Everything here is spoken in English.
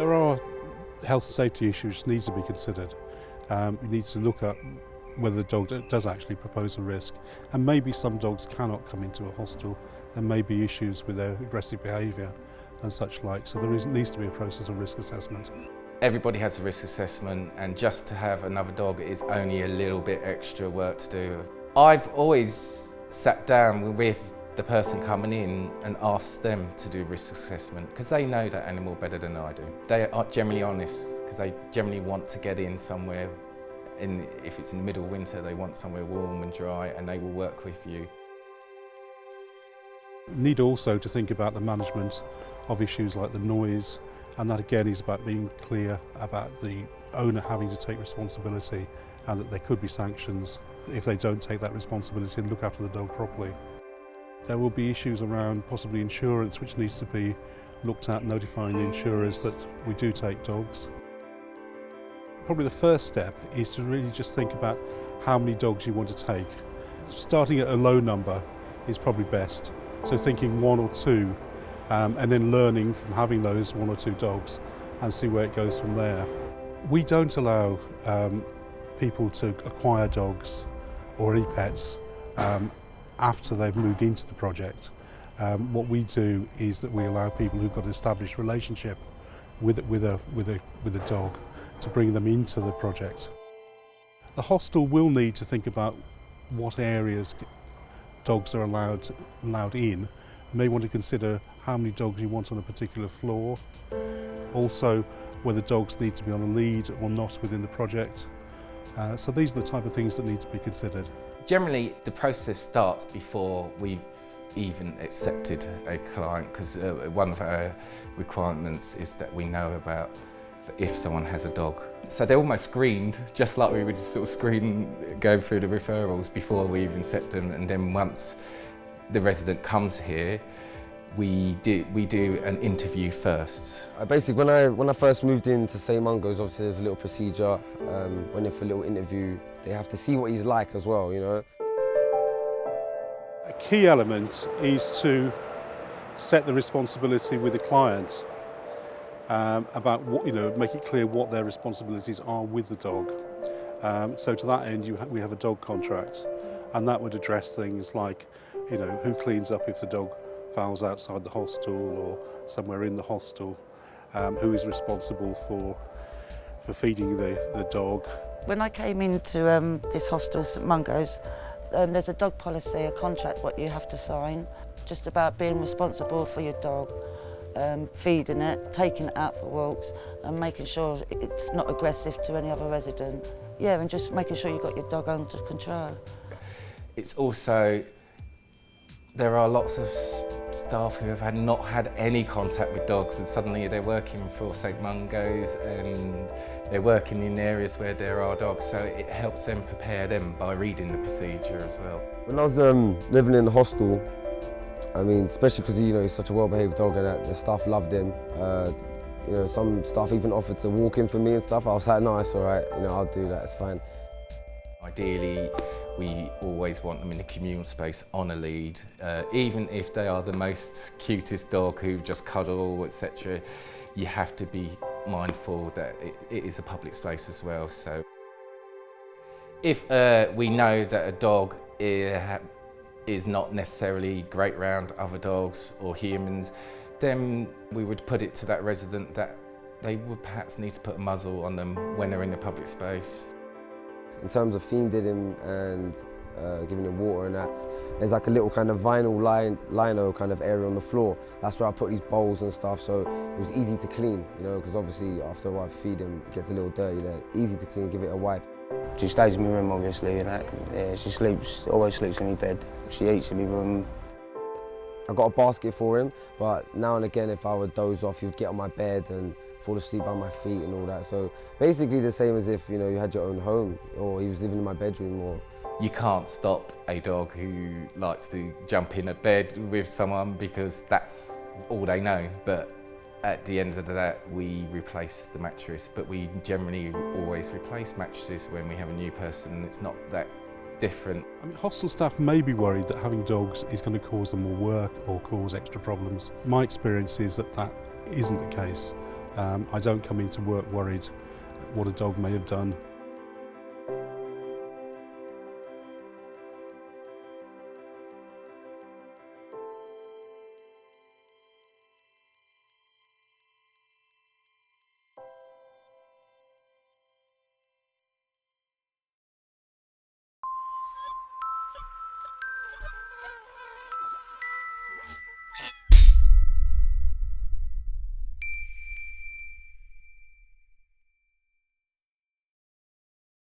There are health and safety issues that need to be considered. You need to look at whether the dog does actually propose a risk, and maybe some dogs cannot come into a hostel. There may be issues with their aggressive behaviour and such like, so there needs to be a process of risk assessment. Everybody has a risk assessment, and just to have another dog is only a little bit extra work to do. I've always sat down with the person coming in and asked them to do risk assessment, because they know that animal better than I do. They are generally honest, because they generally want to get in somewhere, if it's in the middle of winter, they want somewhere warm and dry, and they will work with you. We need also to think about the management of issues like the noise, and that again is about being clear about the owner having to take responsibility, and that there could be sanctions if they don't take that responsibility and look after the dog properly. There will be issues around possibly insurance, which needs to be looked at, notifying the insurers that we do take dogs. Probably the first step is to really just think about how many dogs you want to take. Starting at a low number is probably best, so thinking 1 or 2, and then learning from having those 1 or 2 dogs and see where it goes from there. We don't allow people to acquire dogs or any pets after they've moved into the project. What we do is that we allow people who've got an established relationship with a dog to bring them into the project. The hostel will need to think about what areas dogs are allowed in. You may want to consider how many dogs you want on a particular floor. Also, whether dogs need to be on a lead or not within the project. So these are the type of things that need to be considered. Generally, the process starts before we've even accepted a client, because one of our requirements is that we know about if someone has a dog. So they're almost screened, just like we would sort of screen going through the referrals before we even accept them, and then once the resident comes here, we do an interview first. Basically, when I first moved into St Mungos, obviously there's a little procedure. Went in for a little interview. They have to see what he's like as well, you know. A key element is to set the responsibility with the client about what, make it clear what their responsibilities are with the dog. So to that end, we have a dog contract, and that would address things like, who cleans up if the dog fouls outside the hostel or somewhere in the hostel, who is responsible for feeding the dog. When I came into this hostel, St Mungos, there's a dog policy, a contract what you have to sign, just about being responsible for your dog, feeding it, taking it out for walks, and making sure it's not aggressive to any other resident. Yeah, and just making sure you've got your dog under control. It's also, there are lots of staff who have not had any contact with dogs, and suddenly they're working for St Mungos and they're working in areas where there are dogs, so it helps them prepare them by reading the procedure as well. When I was living in the hostel, I mean, especially because he's such a well-behaved dog and the staff loved him. Some staff even offered to walk in for me and stuff. I was like, no, it's all right, I'll do that, it's fine. Ideally, we always want them in a communal space on a lead, even if they are the most cutest dog who just cuddle, etc. You have to be mindful that it is a public space as well. So, if we know that a dog is not necessarily great around other dogs or humans, then we would put it to that resident that they would perhaps need to put a muzzle on them when they're in a public space. In terms of feeding him and giving him water and that, there's like a little kind of vinyl lino kind of area on the floor. That's where I put these bowls and stuff, so it was easy to clean, because obviously after a while feed him, it gets a little dirty there. Easy to clean, give it a wipe. She stays in my room, obviously, she always sleeps in my bed. She eats in my room. I got a basket for him, but now and again, if I would doze off, he would get on my bed and fall asleep by my feet and all that. So basically the same as if you had your own home, or he was living in my bedroom. Or you can't stop a dog who likes to jump in a bed with someone because that's all they know. But at the end of that, we replace the mattress. But we generally always replace mattresses when we have a new person. It's not that different. Hostel staff may be worried that having dogs is going to cause them more work or cause extra problems. My experience is that isn't the case. I don't come into work worried what a dog may have done.